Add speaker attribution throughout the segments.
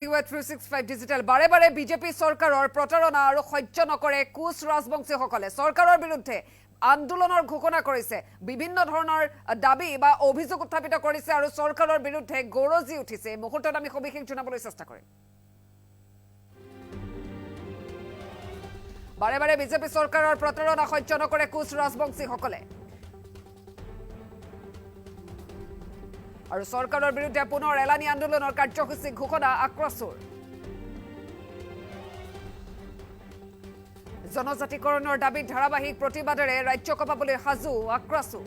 Speaker 1: 365 digital বাৰে বাৰে BJP চৰকাৰৰ প্ৰতাৰণা আৰু সহ্য নকৰে কোচ ৰাজবংশীসকলে চৰকাৰৰ বিৰুদ্ধে আন্দোলনৰ ঘোষণা কৰিছে বিভিন্ন ধৰণৰ দাবী বা অভিযোগ উত্থাপিত কৰিছে আৰু চৰকাৰৰ বিৰুদ্ধে গৰজি উঠিছে মুহূৰ্তত আমি সবিশেষ জনাবলৈ চেষ্টা কৰিম বাৰে বাৰে বিজেপি চৰকাৰৰ প্ৰতাৰণা সহ্য নকৰে কোচ ৰাজবংশীসকলে আৰু চৰকাৰৰ বিৰুদ্ধে পুনৰ এলানি আন্দোলনৰ কাৰ্যসূচী ঘোষণা আক্ৰচুৰ জনজাতিকৰণৰ দাবীত ধাৰাবাহিক প্ৰতিবাদেৰে ৰাজ্য কঁপাবলৈ সাজু আক্ৰচুৰ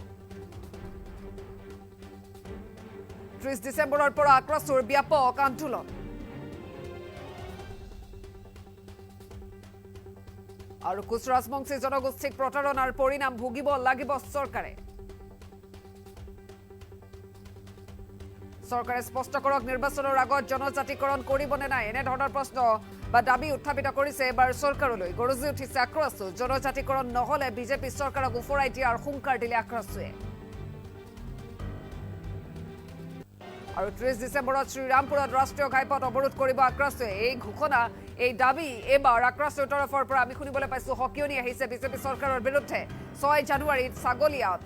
Speaker 1: 30 ডিচেম্বৰৰ পৰা আক্ৰচুৰ ব্যাপক আন্দোলন আৰু কোচ ৰাজবংশী জনগোষ্ঠীক প্ৰতাৰণাৰ পৰিণাম ভুগিব লাগিব চৰকাৰে চৰকাৰে স্পষ্ট কৰক নিৰ্বাচনৰ আগত জনজাতিকৰণ কৰিবনে নাই এনে ধৰণৰ প্ৰশ্ন বা দাবী উত্থাপিত কৰিছে এবাৰ চৰকাৰলৈ গৰজি উঠিছে আক্ৰচু জনজাতিকৰণ নহলে বিজেপি চৰকাৰক উফৰাই দিয়াৰ হুংকাৰ দিলে আক্ৰচুৱে আৰু 30 ডিচেম্বৰত শ্ৰীৰামপুৰত ৰাষ্ট্ৰীয় ঘাইপথ অৱৰোধ কৰিব আক্ৰচুৱে এই ঘোষণা এই দাবী এবাৰ আক্ৰচুৰ তৰফৰ পৰা আমি শুনিবলৈ পাইছো হকিয়নি আহিছে বিজেপি চৰকাৰৰ বিৰুদ্ধে 6 জানুৱাৰীত ছাগলীয়াত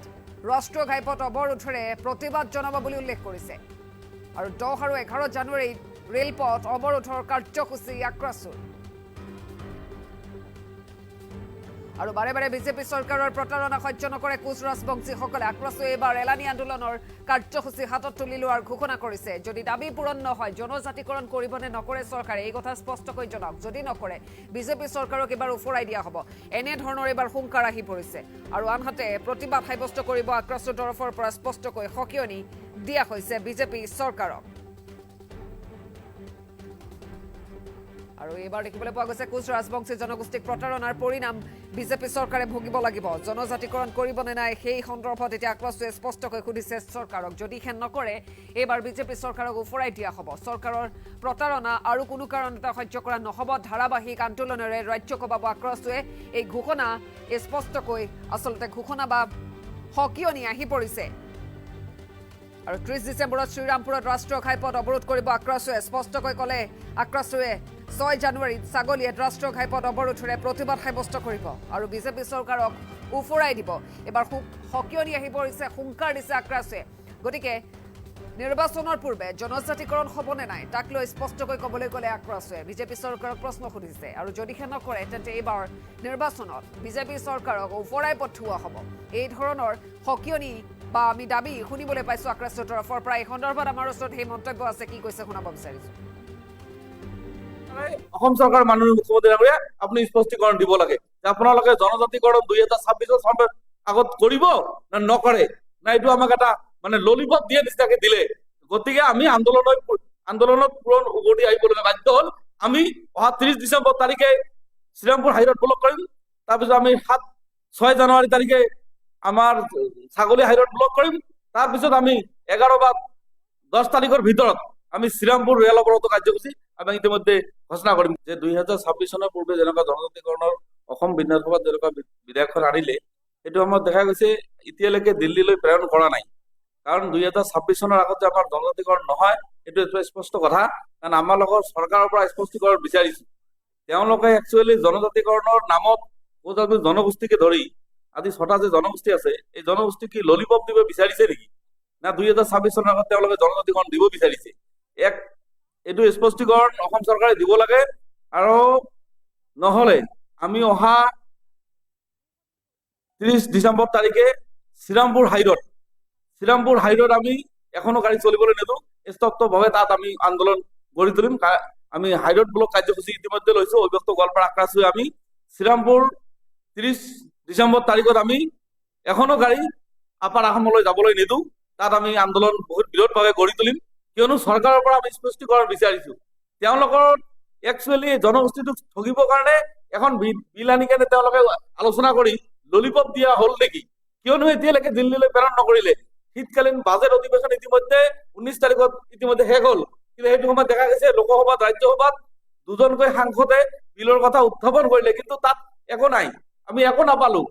Speaker 1: ৰাষ্ট্ৰীয় ঘাইপথ অৱৰোধেৰে প্ৰতিবাদ জনাব বুলি উল্লেখ কৰিছে আৰু 10 আৰু 11 জানুৱাৰীত ৰেলপথ অৱৰোধৰ কাৰ্যসূচী আক্ৰচুৰ আৰু বাৰে বাৰে বিজেপি চৰকাৰৰ প্ৰতাৰণা সহ্য নকৰে কোচ ৰাজবংশীসকলে আক্ৰচুৱে এবাৰ এলানি আন্দোলনৰ কাৰ্যসূচী হাতত তুলি লোৱাৰ ঘোষণা কৰিছে যদি দাবী পূৰণ নহয় জনজাতিকৰণ কৰিবনে নকৰে চৰকাৰে এই কথা স্পষ্টকৈ জনাওক যদি নকৰে বিজেপি চৰকাৰক এবাৰ উফৰাই দিয়া হ'ব এনে ধৰণৰ এবাৰ হুংকাৰ আহি পৰিছে আৰু আনহাতে প্ৰতিবাদ সাব্যস্ত কৰিব আক্ৰচুৰ তৰফৰ পৰা স্পষ্টকৈ হকিয়নি দিয়া হৈছে বিজেপি চৰকাৰক আৰু এবাৰ দেখিবলৈ পোৱা গৈছে কোচ ৰাজবংশী জনগোষ্ঠীক প্ৰতাৰণাৰ পৰিণাম বিজেপি চৰকাৰে ভুগিব লাগিব জনজাতিকৰণ কৰিবনে নাই সেই সন্দৰ্ভত এতিয়া আক্ৰচুৱে স্পষ্টকৈ সুধিছে চৰকাৰক যদি খেন নকৰে এবাৰ বিজেপি চৰকাৰক উফৰাই দিয়া হ'ব চৰকাৰৰ প্ৰতাৰণা আৰু কোনো কাৰণতে সহ্য কৰা নহ'ব ধাৰাবাহিক আন্দোলনেৰে ৰাজ্য কঁপাব আক্ৰচুৱে এই ঘোষণা স্পষ্টকৈ আচলতে ঘোষণা বা হকিয়নি আহি পৰিছে আৰু 30 ডিচেম্বৰত শ্ৰীৰামপুৰত ৰাষ্ট্ৰীয় ঘাইপথ অৱৰোধ কৰিব আক্ৰচুৱে স্পষ্টকৈ ক'লে আক্ৰচুৱে 6 জানুৱাৰীত ছাগলীয়াত ৰাষ্ট্ৰীয় ঘাইপথ অৱৰোধেৰে প্ৰতিবাদ সাব্যস্ত কৰিব আৰু বিজেপি চৰকাৰক উফৰাই দিব এবাৰ হকিয়নি আহি পৰিছে হুংকাৰ দিছে আক্ৰচুৱে গতিকে নিৰ্বাচনৰ পূৰ্বে জনজাতিকৰণ হ'বনে নাই তাক লৈ স্পষ্টকৈ ক'বলৈ গ'লে আক্ৰচুৱে বিজেপি চৰকাৰক প্ৰশ্ন সুধিছে আৰু যদি খেন নকৰে তেন্তে এইবাৰ নিৰ্বাচনত বিজেপি চৰকাৰক উফৰাই পঠোৱা হ'ব এই ধৰণৰ হকিয়নি বা আমি দাবী শুনিবলৈ পাইছো আক্ৰচুৰ তৰফৰ পৰা এই সন্দৰ্ভত আমাৰ ওচৰত সেই মন্তব্য আছে কি কৈছে শুনাব বিচাৰিছো
Speaker 2: অসম চৰকাৰ মাননীয় মুখ্যমন্ত্ৰী ডাঙৰীয়া আপুনি স্পষ্টীকৰণ দিব লাগে যে আপোনালোকে জনজাতিকৰণ 2026 চনৰ আগত কৰিব না নকৰে না এইটো আমাক এটা মানে ললিপপ দিয়ে নিচিনাকে দিলে গতিকে আমি আন্দোলনত পূৰণ উভতি আহিবলৈ বাধ্য হ'ল আমি অহা 30 ডিচেম্বৰ তাৰিখে শ্ৰীৰামপুৰ হাইৰোড ব্লক কৰিম তাৰপিছত আমি 6 জানুৱাৰী তাৰিখে আমাৰ ছাগলী হাইৰোড ব্লক কৰিম তাৰপিছত আমি 11 বা 10 তাৰিখৰ ভিতৰত আমি শ্ৰীৰামপুৰ ৰেল অৱৰোধ কাৰ্যসূচী আমি ইতিমধ্যে ঘোষণা কৰিম যে 2026 চনৰ পূৰ্বে যেনেকুৱা জনজাতিকৰণৰ অসম বিধানসভাত যেনেকুৱা বিধেয়কখন আনিলে সেইটো আমাৰ দেখা গৈছে এতিয়ালৈকে দিল্লীলৈ প্ৰেৰণ কৰা নাই কাৰণ 2026 চনৰ আগত যে আমাৰ জনজাতিকৰণ নহয় এইটো স্পষ্ট কথা কাৰণ আমাৰ লগত চৰকাৰৰ পৰা স্পষ্টীকৰণ বিচাৰিছো তেওঁলোকে একচুৱেলি জনজাতিকৰণৰ নামত জনগোষ্ঠীকে ধৰি আজি 6টা যে জনগোষ্ঠী আছে এই জনগোষ্ঠী কি ললিপপ দিব বিচাৰিছে নেকি না 2026 চনৰ আগত তেওঁলোকে জনজাতিকৰণ দিব বিচাৰিছে এইটো স্পষ্টীকৰণ অসম চৰকাৰে দিব লাগে আৰু নহলে আমি অহা 30 ডিচেম্বৰ তাৰিখে শ্ৰীৰামপুৰ হাইৰোড আমি এখনো গাড়ী চলিবলৈ নিদিওঁ স্তব্ধভাৱে তাত আমি আন্দোলন গঢ়ি তুলিম আমি হাইৰোড ব্লক কাৰ্যসূচী ইতিমধ্যে লৈছো অভিযুক্ত গোৱালপাৰা আক্ৰচুৱে আমি শ্ৰীৰামপুৰ 30 ডিচেম্বৰ তাৰিখত আমি এখনো গাড়ী আপাৰ আসামলৈ যাবলৈ নিদিওঁ তাত আমি আন্দোলন বহুত বিৰোধভাৱে গঢ়ি তুলিম কিয়নো চৰকাৰৰ পৰা আমি স্পষ্টীকৰণ বিচাৰিছো তেওঁলোকৰ একচুৱেলি জনগোষ্ঠীটোক ঠগিবৰ কাৰণে এখন বিল আনি কেনে তেওঁলোকে আলোচনা কৰি ললিপপ দিয়া হ'ল নেকি কিয়নো এতিয়ালৈকে দিল্লীলৈ প্ৰেৰণ নকৰিলে শীতকালীন বাজেট অধিৱেশন ইতিমধ্যে 19 তাৰিখত ইতিমধ্যে শেষ হ'ল কিন্তু সেইটো সময়ত দেখা গৈছে লোকসভাত ৰাজ্যসভাত দুজনকৈ সাংসদে বিলৰ কথা উত্থাপন কৰিলে কিন্তু তাত একো নাই আমি একো নাপালো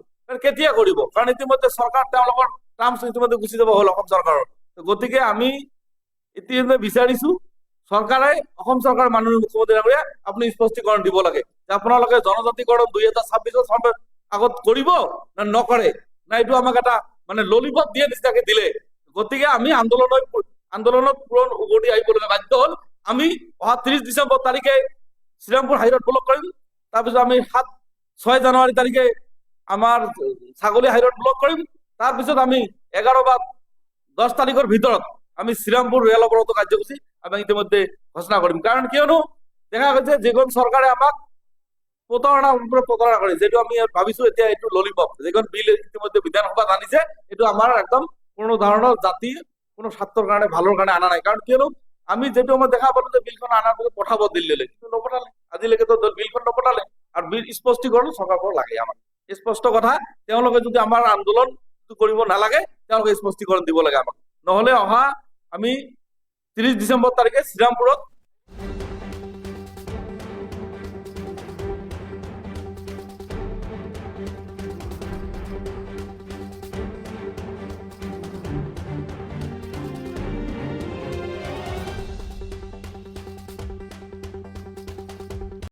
Speaker 2: কেতিয়া কৰিব কাৰণ ইতিমধ্যে চৰকাৰ তেওঁলোকৰ টাৰ্মছ ইতিমধ্যে গুচি যাব হ'ল অসম চৰকাৰৰ গতিকে আমি ইতিমধ্যে বিচাৰিছো চৰকাৰে অসম চৰকাৰৰ মাননীয় মুখ্যমন্ত্ৰী ডাঙৰীয়া আপুনি স্পষ্টীকৰণ দিব লাগে যে আপোনালোকে জনজাতিকৰণ 2026 আগত কৰিব না নকৰে, না এইটো আমাক এটা মানে ললিপপ দিয়ে নিচিনাকে দিলে। গতিকে আমি আন্দোলনত পূৰণ উভতি আহিবলগীয়া বাধ্য হ'ল। আমি অহা 30 ডিচেম্বৰ তাৰিখে শ্ৰীৰামপুৰ হাইৰোড ব্লক কৰিম, তাৰপিছত আমি 6 জানুৱাৰী তাৰিখে আমাৰ ছাগলী হাইৰোড ব্লক কৰিম, তাৰপিছত আমি 11 বা 10 তাৰিখৰ ভিতৰত আমি শ্ৰীৰামপুৰ ৰেল অৱৰোধ কাৰ্যসূচী আমি ইতিমধ্যে ঘোষণা কৰিম। কাৰণ কিয়নো দেখা গৈছে যিখন চৰকাৰে আমাক প্ৰতাৰণা কৰে, যেটো আমি ভাবিছো এতিয়া এইটো ললিপপ, যিখন বিল ইতিমধ্যে বিধানসভাত আনিছে, এইটো আমাৰ একদম কোনো ধৰণৰ জাতি কোনো স্বাৰ্থৰ কাৰণে ভালৰ কাৰণে অনা নাই। কাৰণ কিয়নো আমি যেটো মই দেখা পালো যে বিলখন অনাৰ পিছত পঠাব দিল্লীলৈ, কিন্তু নপঠালে, আজিলৈকেতো বিলখন নপঠালে। আৰু বিল স্পষ্টীকৰণ চৰকাৰৰ লাগে আমাক, স্পষ্ট কথা। তেওঁলোকে যদি আমাৰ আন্দোলন কৰিব নালাগে, তেওঁলোকে স্পষ্টীকৰণ দিব লাগে আমাক। নহলে অহা আমি 30 ডিচেম্বৰ তাৰিখে শ্ৰীৰামপুৰত